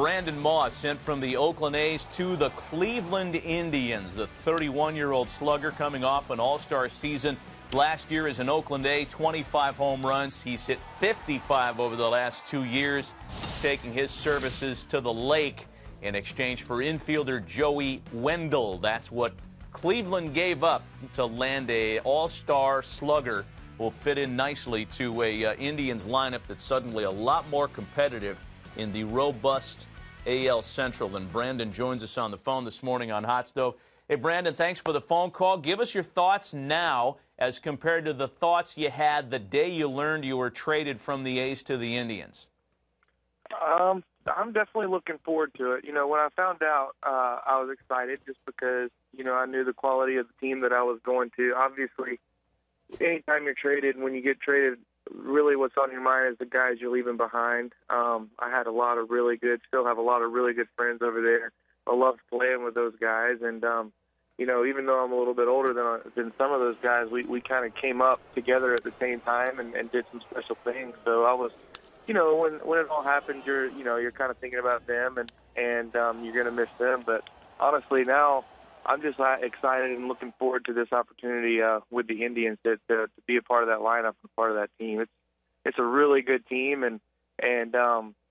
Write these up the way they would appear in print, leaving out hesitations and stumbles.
Brandon Moss sent from the Oakland A's to the Cleveland Indians. The 31-year-old slugger coming off an all-star season last year as an Oakland A, 25 home runs. He's hit 55 over the last 2 years, taking his services to the lake in exchange for infielder Joey Wendle. That's what Cleveland gave up to land a all-star slugger. Will fit in nicely to a Indians lineup that's suddenly a lot more competitive in the robust AL Central. And Brandon joins us on the phone this morning on Hot Stove. Hey, Brandon, thanks for the phone call. Give us your thoughts now as compared to the thoughts you had the day you learned you were traded from the A's to the Indians. I'm definitely looking forward to it. You know, when I found out, I was excited just because, you know, I knew the quality of the team that I was going to. Obviously, anytime you're traded, when you get traded, really what's on your mind is the guys you're leaving behind. I had still have a lot of really good friends over there. I love playing with those guys. And, you know, even though I'm a little bit older than some of those guys, we kind of came up together at the same time and did some special things. So I was, you know, when it all happens, you're kind of thinking about them and you're going to miss them. But honestly, now I'm just excited and looking forward to this opportunity with the Indians to be a part of that lineup and part of that team. It's a really good team, and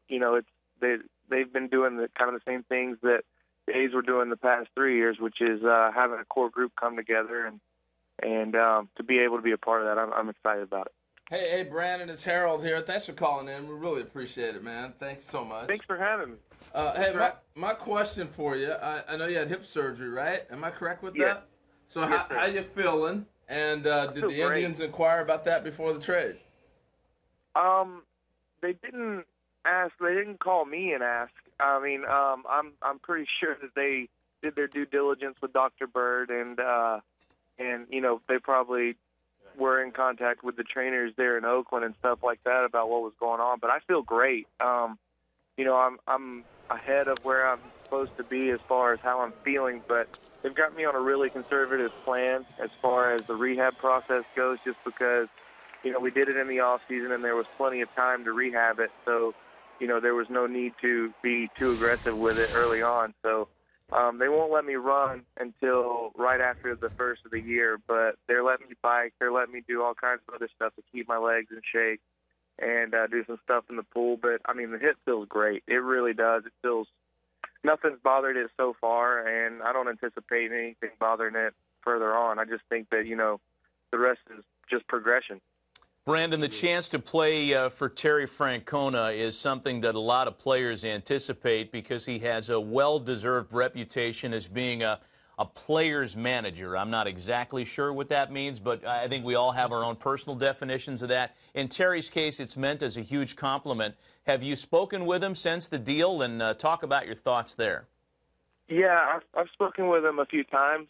you know, they've been doing kind of the same things that the A's were doing the past 3 years, which is having a core group come together and to be able to be a part of that. I'm excited about it. Hey, Brandon, it's Harold here. Thanks for calling in. We really appreciate it, man. Thanks so much. Thanks for having me. Hey, my question for you, I know you had hip surgery, right? Am I correct with that? So yes, how you feeling? And did the Indians inquire about that before the trade? They didn't ask. They didn't call me and ask. I mean, I'm pretty sure that they did their due diligence with Dr. Bird, and you know, they probably were in contact with the trainers there in Oakland and stuff like that about what was going on. But I feel great. You know, I'm ahead of where I'm supposed to be as far as how I'm feeling, but they've got me on a really conservative plan as far as the rehab process goes, just because, you know, we did it in the off season and there was plenty of time to rehab it. So, you know, there was no need to be too aggressive with it early on. So they won't let me run until right after the first of the year, but they're letting me bike. They're letting me do all kinds of other stuff to keep my legs in shape and do some stuff in the pool. But, I mean, the hip feels great. It really does. It feels – nothing's bothered it so far, and I don't anticipate anything bothering it further on. I just think that, you know, the rest is just progression. Brandon, the chance to play for Terry Francona is something that a lot of players anticipate because he has a well-deserved reputation as being a player's manager. I'm not exactly sure what that means, but I think we all have our own personal definitions of that. In Terry's case, it's meant as a huge compliment. Have you spoken with him since the deal, and talk about your thoughts there? Yeah, I've spoken with him a few times.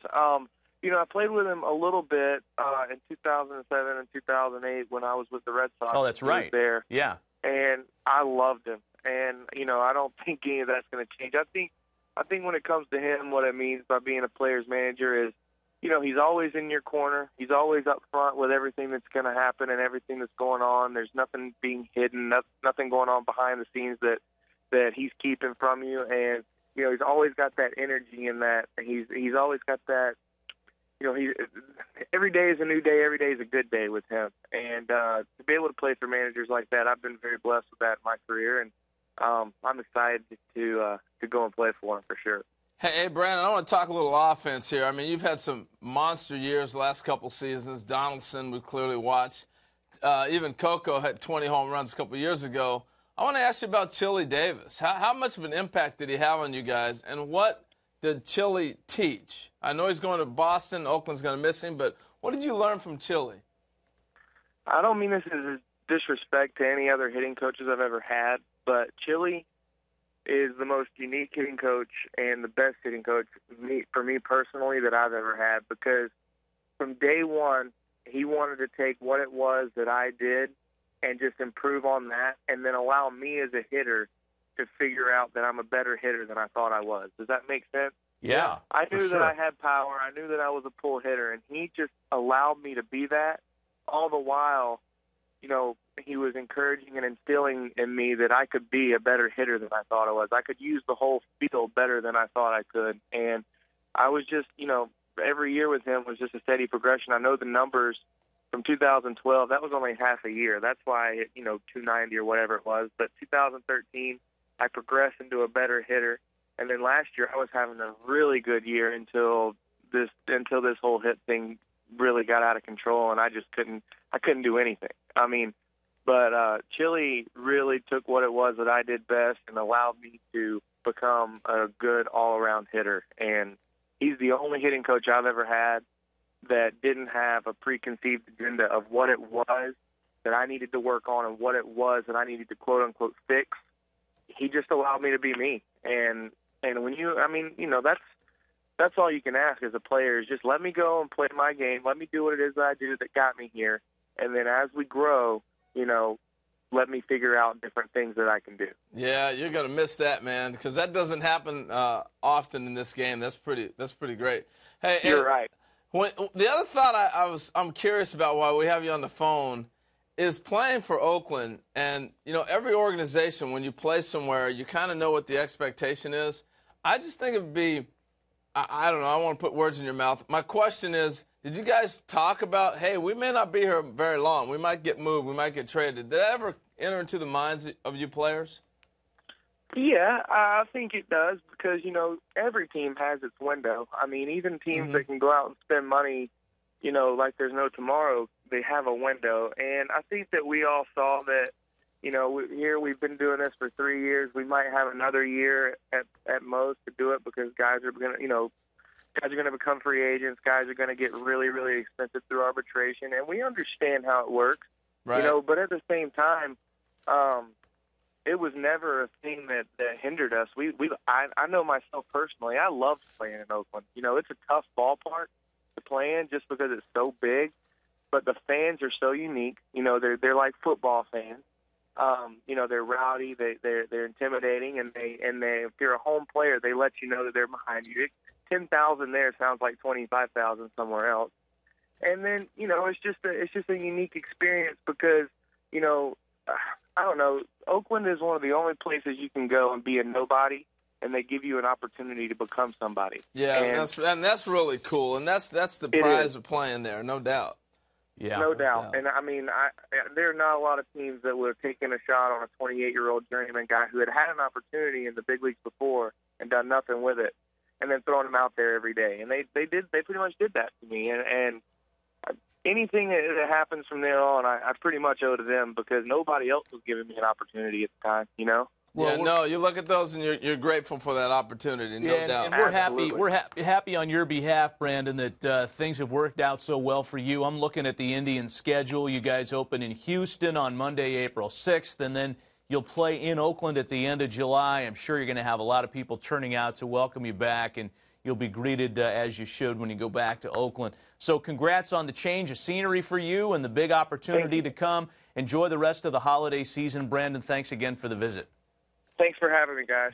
You know, I played with him a little bit in 2007 and 2008 when I was with the Red Sox. Oh, that's right. He was there. Yeah. And I loved him. And, you know, I don't think any of that's going to change. I think when it comes to him, what it means by being a player's manager is, you know, he's always in your corner. He's always up front with everything that's going to happen and everything that's going on. There's nothing being hidden, nothing going on behind the scenes that he's keeping from you. And, you know, he's always got that energy in that. He's always got that. You know, every day is a new day. Every day is a good day with him. And to be able to play for managers like that, I've been very blessed with that in my career. And I'm excited to go and play for him for sure. Hey, Brandon, I want to talk a little offense here. I mean, you've had some monster years the last couple seasons. Donaldson, we clearly watched. Even Coco had 20 home runs a couple years ago. I want to ask you about Chili Davis. How much of an impact did he have on you guys, and what did Chili teach? I know he's going to Boston. Oakland's going to miss him, but what did you learn from Chili? I don't mean this as a disrespect to any other hitting coaches I've ever had, but Chili is the most unique hitting coach and the best hitting coach for me personally that I've ever had, because from day one, he wanted to take what it was that I did and just improve on that, and then allow me as a hitter to figure out that I'm a better hitter than I thought I was. Does that make sense? Yeah, I knew that I had power. I knew that I was a pull hitter, and he just allowed me to be that, all the while he was encouraging and instilling in me that I could be a better hitter than I thought I was. I could use the whole field better than I thought I could. And I was just, every year with him was just a steady progression. I know the numbers from 2012, that was only half a year. That's why I hit, 290 or whatever it was. But 2013, I progressed into a better hitter. And then last year, I was having a really good year until this whole hit thing really got out of control, and I just couldn't do anything. But Chili really took what it was that I did best and allowed me to become a good all-around hitter. And he's the only hitting coach I've ever had that didn't have a preconceived agenda of what it was that I needed to work on and what it was that I needed to quote-unquote fix. He just allowed me to be me. And when that's all you can ask as a player is just let me go and play my game. Let me do what it is that I do that got me here. And then as we grow, let me figure out different things that I can do. Yeah, you're going to miss that, man, because that doesn't happen often in this game. That's pretty great. Hey, you're right. The other thought I'm curious about while we have you on the phone is playing for Oakland. And, every organization, when you play somewhere, you kind of know what the expectation is. I just think it would be, I don't know, I don't want to put words in your mouth. My question is, did you guys talk about, hey, we may not be here very long. We might get moved. We might get traded. Did that ever enter into the minds of you players? Yeah, I think it does because, every team has its window. Even teams that can go out and spend money, like there's no tomorrow, they have a window. And I think that we all saw that, here we've been doing this for 3 years. We might have another year at most to do it because guys are going to, guys are going to become free agents. Guys are going to get really, really expensive through arbitration, and we understand how it works. Right. But at the same time, it was never a thing that hindered us. I know myself personally. I loved playing in Oakland. It's a tough ballpark to play in just because it's so big, but the fans are so unique. They're like football fans. They're rowdy. They're intimidating, and if you're a home player, they let you know that they're behind you. 10,000 there sounds like 25,000 somewhere else. And then, it's just a unique experience because, I don't know, Oakland is one of the only places you can go and be a nobody, and they give you an opportunity to become somebody. Yeah, and that's really cool, and that's the prize of playing there, no doubt. Yeah, no doubt. And there are not a lot of teams that would have taken a shot on a 28-year-old journeyman guy who had an opportunity in the big leagues before and done nothing with it, and then throwing him out there every day. And they pretty much did that to me. And anything that happens from there on, I pretty much owe to them because nobody else was giving me an opportunity at the time, Well, you look at those and you're grateful for that opportunity, no doubt. And we're happy on your behalf, Brandon, that things have worked out so well for you. I'm looking at the Indians' schedule. You guys open in Houston on Monday, April 6th, and then you'll play in Oakland at the end of July. I'm sure you're going to have a lot of people turning out to welcome you back, and you'll be greeted as you should when you go back to Oakland. So congrats on the change of scenery for you and the big opportunity to come. Enjoy the rest of the holiday season. Brandon, thanks again for the visit. Thanks for having me, guys.